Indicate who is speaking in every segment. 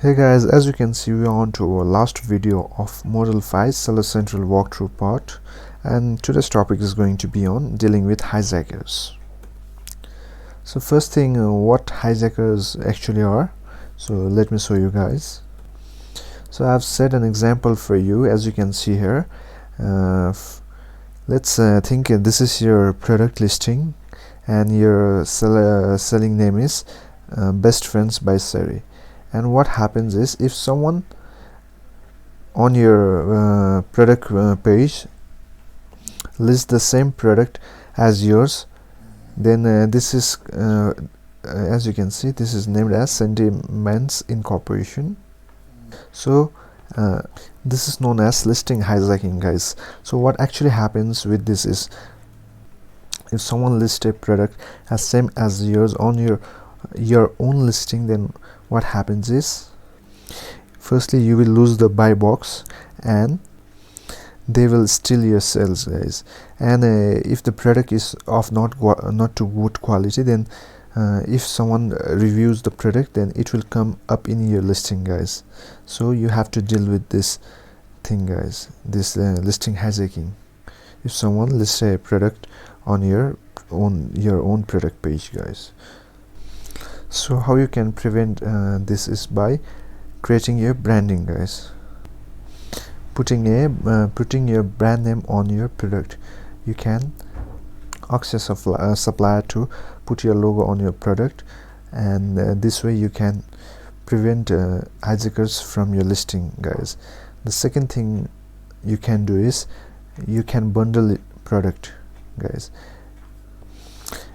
Speaker 1: Hey guys, as you can see, we are on to our last video of Model 5 Seller Central walkthrough part, and today's topic is going to be on dealing with hijackers. So first thing, what hijackers actually are. So let me show you guys. So I've set an example for you. As you can see here, let's think this is your product listing and your selling name is Best Friends by Sari. And what happens is, if someone on your product page lists the same product as yours, then this is as you can see, this is named as Sentiments Incorporation. So this is known as listing hijacking, guys. So what actually happens with this is, if someone lists a product as same as yours on your own listing, then what happens is, firstly you will lose the buy box and they will steal your sales, guys. And if the product is of not too good quality, then if someone reviews the product, then it will come up in your listing, guys. So you have to deal with this thing, guys, this listing hijacking. If someone lists a product on your own product page, guys. So how you can prevent this is by creating your branding, guys. Putting your brand name on your product. You can ask a supplier to put your logo on your product, and this way you can prevent hijackers from your listing, guys. The second thing you can do is, you can bundle product, guys.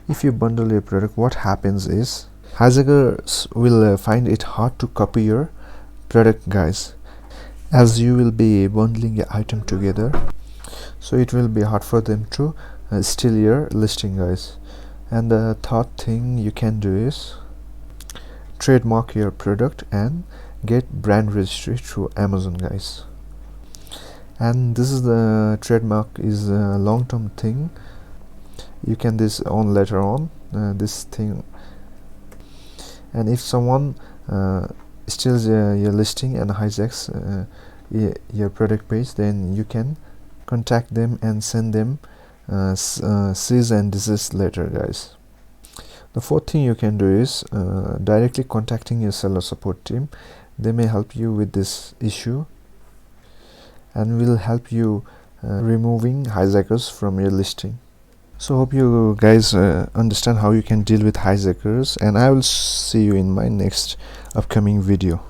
Speaker 1: If you bundle your product, what happens is, hijackers will find it hard to copy your product, guys, as you will be bundling your item together. So it will be hard for them to steal your listing, guys. And the third thing you can do is trademark your product and get brand registry through Amazon, guys. And this is the trademark is a long-term thing. You can this on later on this thing. And if someone steals your listing and hijacks your product page, then you can contact them and send them cease and desist letter, guys. The fourth thing you can do is directly contacting your seller support team. They may help you with this issue and will help you removing hijackers from your listing. So hope you guys understand how you can deal with hijackers, and I will see you in my next upcoming video.